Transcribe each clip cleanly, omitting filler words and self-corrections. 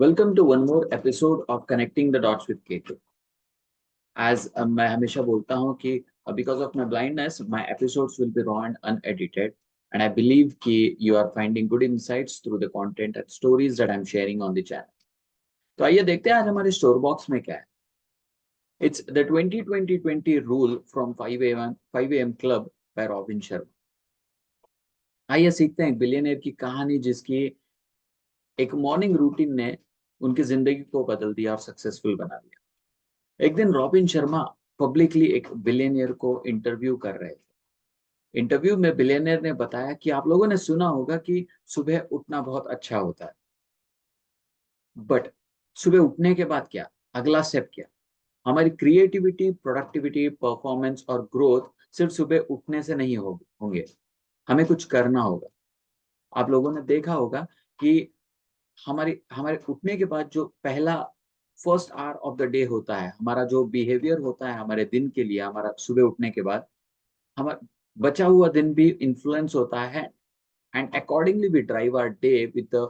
Welcome to one more episode of Connecting the Dots with Ketu. As मैं हमेशा बोलता हूँ कि because of my blindness, my episodes will be raw and unedited, and I believe कि you are finding good insights through the content and stories that I'm sharing on the channel. तो आइए देखते हैं आज हमारे स्टोर बॉक्स में क्या है. It's the 20-20-20 rule from 5 a.m. Club by Robin Sharma. आइए सीखते हैं एक बिलियनर की कहानी जिसकी एक मॉर्निंग रूटीन ने उनकी जिंदगी को बदल दिया और सक्सेसफुल बना दिया. एक दिन रॉबिन शर्मा पब्लिकली एक बिलियनियर को इंटरव्यू कर रहे थे. इंटरव्यू में बिलियनियर ने बताया कि आप लोगों ने सुना होगा कि सुबह उठना बहुत अच्छा होता है, बट सुबह उठने के बाद क्या, अगला स्टेप क्या. हमारी क्रिएटिविटी, प्रोडक्टिविटी, परफॉर्मेंस और ग्रोथ सिर्फ सुबह उठने से नहीं होंगे. हमें कुछ करना होगा. आप लोगों ने देखा होगा कि हमारे हमारे उठने के बाद जो पहला first hour of the day होता है, हमारा जो बिहेवियर होता है हमारे दिन के लिए, हमारा सुबह उठने के बाद हमारा बचा हुआ दिन भी इन्फ्लुएंस होता है. And accordingly we drive our day with the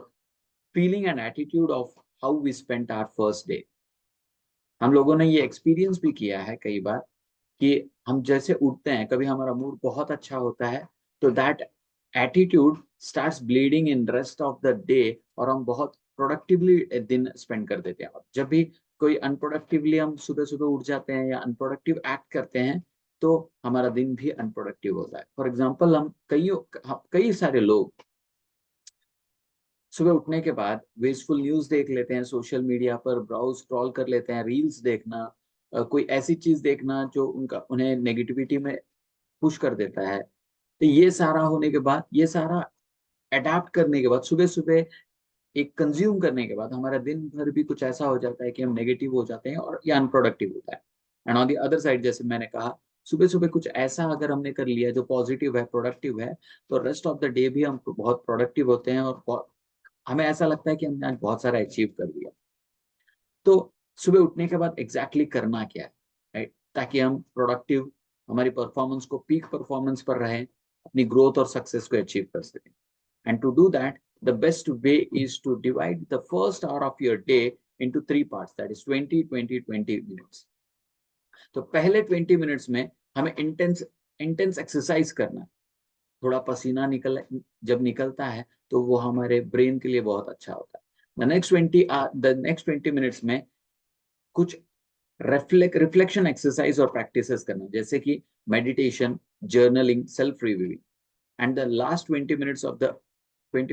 feeling and attitude of how we spent our first day. हम लोगों ने ये एक्सपीरियंस भी किया है कई बार कि हम जैसे उठते हैं, कभी हमारा मूड बहुत अच्छा होता है तो that attitude starts bleeding in rest of the day और हम बहुत प्रोडक्टिवली दिन स्पेंड कर देते हैं. और जब भी कोई अनप्रोडक्टिवली हम सुबह सुबह उठ जाते हैं या अनप्रोडक्टिव एक्ट करते हैं तो हमारा दिन भी अनप्रोडक्टिव होता है. फॉर एग्जाम्पल, हम कई सारे लोग सुबह उठने के बाद वेस्टफुल न्यूज देख लेते हैं, सोशल मीडिया पर ब्राउज स्क्रॉल कर लेते हैं, रील्स देखना, कोई ऐसी चीज देखना जो उन्हें नेगेटिविटी में पुश कर देता है. तो ये सारा होने के बाद, ये सारा अडेप्ट करने के बाद, सुबह सुबह एक कंज्यूम करने के बाद हमारा दिन भर भी कुछ ऐसा हो जाता है कि हम नेगेटिव हो जाते हैं और ये अनप्रोडक्टिव होता है. And on the other side, जैसे मैंने कहा, सुबह सुबह कुछ ऐसा अगर हमने कर लिया जो पॉजिटिव है, प्रोडक्टिव है, तो रेस्ट ऑफ द डे भी हम बहुत प्रोडक्टिव होते हैं और हमें ऐसा लगता है कि हमने आज बहुत सारा अचीव कर लिया. तो सुबह उठने के बाद एग्जैक्टली करना क्या है, राइट, ताकि हम प्रोडक्टिव, हमारी परफॉर्मेंस को पीक परफॉर्मेंस पर रहें, अपनी ग्रोथ और सक्सेस को अचीव कर सकें. And to do that, the best way is to divide the first hour of your day into 3 parts, that is 20-20-20 minutes. तो पहले 20 मिनट्स में हमें इंटेंस इंटेंस एक्सरसाइज करना है. थोड़ा पसीना जब निकलता है तो वो हमारे ब्रेन के लिए बहुत अच्छा होता है. द नेक्स्ट 20 मिनट्स में कुछ रिफ्लेक्शन एक्सरसाइज और प्रैक्टिसेस करना, जैसे कि meditation, journaling, self reviewing. And the last 20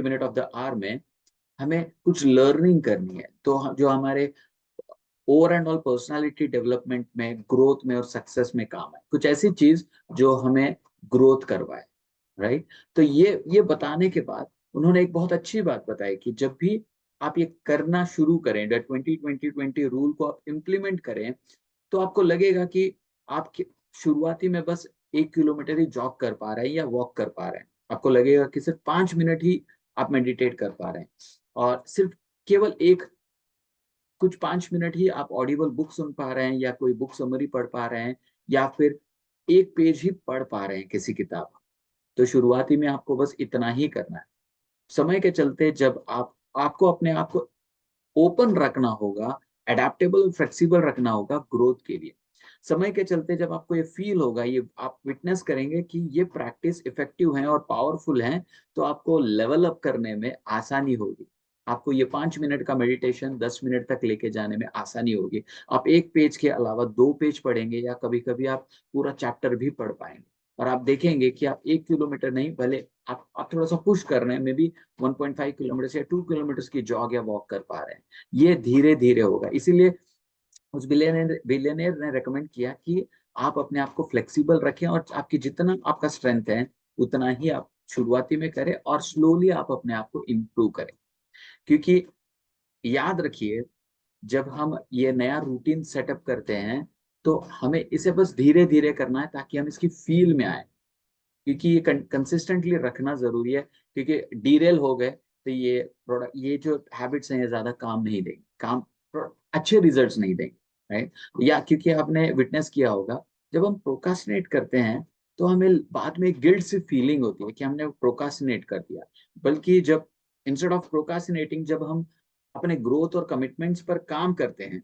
minute of the hour में हमें कुछ लर्निंग करनी है, तो जो हमारे over and all personality development में, ग्रोथ में और सक्सेस में काम है. कुछ ऐसी चीज जो हमें ग्रोथ करवाए, राइट. तो ये बताने के बाद उन्होंने एक बहुत अच्छी बात बताई कि जब भी आप ये करना शुरू करें, 20-20-20 रूल को आप इम्प्लीमेंट करें, तो आपको लगेगा कि आप शुरुआती में बस 1 किलोमीटर ही जॉग कर पा रहे हैं या वॉक कर पा रहे हैं. आपको लगेगा कि सिर्फ 5 मिनट ही आप मेडिटेट कर पा रहे हैं, और सिर्फ केवल कुछ 5 मिनट ही आप ऑडिबल बुक सुन पा रहे हैं या कोई बुक समरी पढ़ पा रहे हैं, या फिर एक पेज ही पढ़ पा रहे हैं किसी किताब. तो शुरुआती में आपको बस इतना ही करना है. समय के चलते जब आपको अपने आप को ओपन रखना होगा, एडेप्टेबल, फ्लेक्सिबल रखना होगा ग्रोथ के लिए. समय के चलते जब आपको ये फील होगा, ये आप विटनेस करेंगे कि ये प्रैक्टिस इफेक्टिव है और पावरफुल है, तो आपको लेवल अप करने में आसानी होगी. आपको ये 5 मिनट का मेडिटेशन 10 मिनट तक लेके जाने में आसानी होगी. आप एक पेज के अलावा 2 पेज पढ़ेंगे, या कभी कभी आप पूरा चैप्टर भी पढ़ पाएंगे, और आप देखेंगे कि आप 1 किलोमीटर नहीं, भले आप थोड़ा सा पुश कर रहे हैं, मे बी 1.5 किलोमीटर या 2 किलोमीटर की जॉग या वॉक कर पा रहे हैं. ये धीरे धीरे होगा. इसीलिए उस बिलियनियर ने रेकमेंड किया कि आप अपने आप को फ्लेक्सिबल रखें, और आपकी जितना आपका स्ट्रेंथ है उतना ही आप शुरुआती में करें, और स्लोली आप अपने आप को इम्प्रूव करें. क्योंकि याद रखिए, जब हम ये नया रूटीन सेटअप करते हैं तो हमें इसे बस धीरे धीरे करना है ताकि हम इसकी फील में आए. क्योंकि ये कंसिस्टेंटली रखना जरूरी है, क्योंकि डीरेल हो गए तो ये जो हैबिट्स हैं ये ज्यादा काम नहीं देंगे, अच्छे रिजल्ट्स नहीं देंगे, राइट. या क्योंकि आपने विटनेस किया होगा, जब हम प्रोकास्टिनेट करते हैं तो हमें बाद में गिल्ट सी फीलिंग होती है कि हमने प्रोकास्टिनेट कर दिया. बल्कि जब इंस्टेड ऑफ प्रोकास्टिनेटिंग, जब हम अपने ग्रोथ और कमिटमेंट्स पर काम करते हैं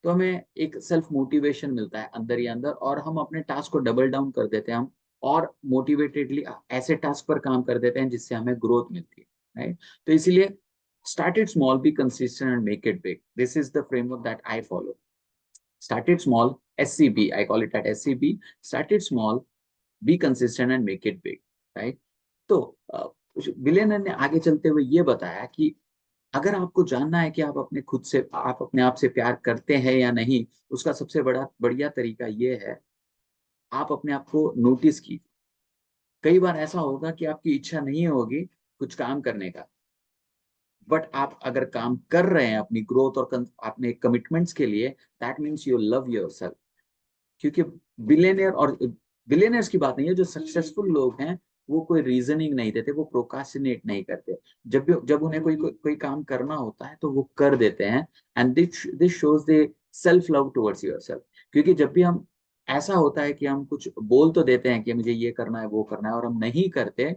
तो हमें एक सेल्फ मोटिवेशन मिलता है अंदर ही अंदर, और हम अपने टास्क को डबल डाउन कर देते हैं, हम और मोटिवेटेडली ऐसे टास्क पर काम कर देते हैं जिससे हमें ग्रोथ मिलती है, राइट? तो इसीलिए start it small, be consistent and make it big, this is the framework that I follow. Start it small, SCB, I call it at SCB, start it small, be consistent and make it big, right? तो billionaire ने आगे चलते हुए ये बताया कि अगर आपको जानना है कि आप अपने खुद से, आप अपने आप से प्यार करते हैं या नहीं, उसका सबसे बड़ा बढ़िया तरीका ये है, आप अपने आप को नोटिस कीजिए। कई बार ऐसा होगा कि आपकी इच्छा नहीं होगी कुछ काम करने का, बट आप अगर काम कर रहे हैं अपनी ग्रोथ और अपने कमिटमेंट्स के लिए, that means you love yourself. क्योंकि बिलियनियर और बिलियनियर्स की बात नहीं है, जो सक्सेसफुल लोग हैं वो कोई रीजनिंग नहीं देते, वो प्रोकास्टिनेट नहीं करते। जब उन्हें कोई काम करना होता है तो वो कर देते हैं। And this shows the self love towards yourself. क्योंकि जब भी हम, ऐसा होता है कि हम कुछ बोल तो देते हैं कि मुझे ये करना है वो करना है, और हम नहीं करते,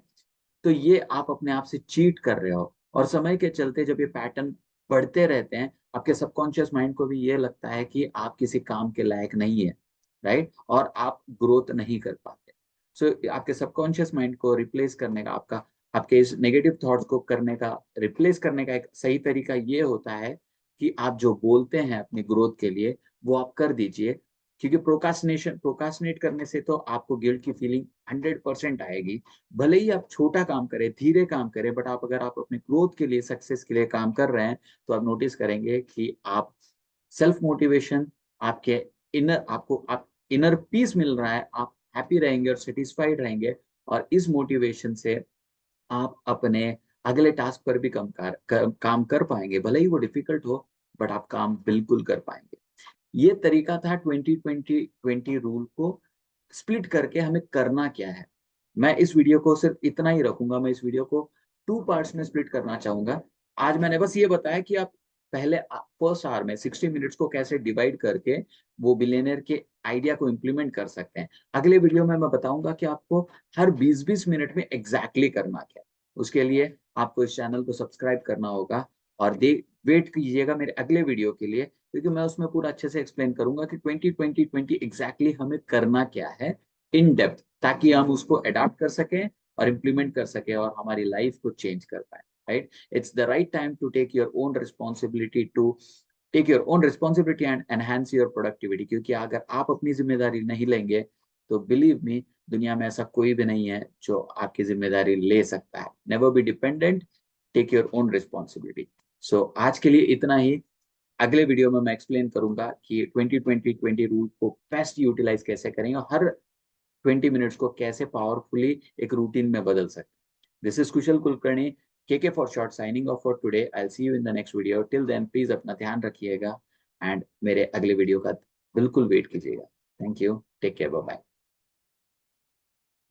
तो ये आप अपने आप से चीट कर रहे हो। और समय के चलते जब ये पैटर्न बढ़ते रहते हैं, आपके सबकॉन्शियस माइंड को भी ये लगता है कि आप किसी काम के लायक नहीं है, राइट? और आप ग्रोथ नहीं कर पाते। सो आपके सबकॉन्शियस माइंड को रिप्लेस करने का, आपके इस नेगेटिव थॉट्स को रिप्लेस करने का एक सही तरीका ये होता है कि आप जो बोलते हैं अपनी ग्रोथ के लिए वो आप कर दीजिए। क्योंकि प्रोकास्टिनेट करने से तो आपको गिल्ट की फीलिंग 100% आएगी। भले ही आप छोटा काम करें, धीरे काम करें, बट अगर आप अपने ग्रोथ के लिए, सक्सेस के लिए काम कर रहे हैं, तो आप नोटिस करेंगे कि आप सेल्फ मोटिवेशन, आपके आप इनर पीस मिल रहा है, आप हैप्पी रहेंगे और सेटिस्फाइड रहेंगे। और इस मोटिवेशन से आप अपने अगले टास्क पर भी काम कर पाएंगे, भले ही वो डिफिकल्ट हो, बट आप काम बिल्कुल कर पाएंगे। ये तरीका था 20-20-20 रूल को स्प्लिट करके हमें करना क्या है। मैं इस वीडियो को सिर्फ इतना ही रखूंगा, मैं इस वीडियो को 2 पार्ट्स में स्प्लिट करना चाहूंगा। आज मैंने बस ये बताया कि आप पहले फर्स्ट आवर में 60 मिनट्स को कैसे डिवाइड करके वो बिलियनियर के आइडिया को इम्प्लीमेंट कर सकते हैं। अगले वीडियो में मैं बताऊंगा कि आपको हर 20-20 मिनट में एग्जैक्टली करना क्या है। उसके लिए आपको इस चैनल को सब्सक्राइब करना होगा, और वेट कीजिएगा मेरे अगले वीडियो के लिए, क्योंकि मैं उसमें पूरा अच्छे से एक्सप्लेन करूंगा कि 20-20-20 एग्जैक्टली हमें करना क्या है इन डेप्थ, ताकि हम उसको अडॉप्ट कर सकें और इम्प्लीमेंट कर सकें और हमारी लाइफ को चेंज कर पाए, right? It's the right time to take your own responsibility and enhance your productivity. क्योंकि अगर आप अपनी जिम्मेदारी नहीं लेंगे तो बिलीव मी, दुनिया में ऐसा कोई भी नहीं है जो आपकी जिम्मेदारी ले सकता है। Never be dependent, take your own responsibility. So आज के लिए इतना ही। अगले वीडियो में मैं एक्सप्लेन करूंगा कि 20-20-20 रूल को बेस्ट यूटिलाइज कैसे करेंगे, और हर 20 मिनट्स को कैसे पावरफुली एक रूटीन में बदल सकते हैं। This is Kushal Kulkarni, KK for short, signing off for today. I will see you in the next video. Till then please अपना ध्यान रखिएगा एंड मेरे अगले वीडियो का बिल्कुल वेट कीजिएगा। Thank you, take care, bye bye.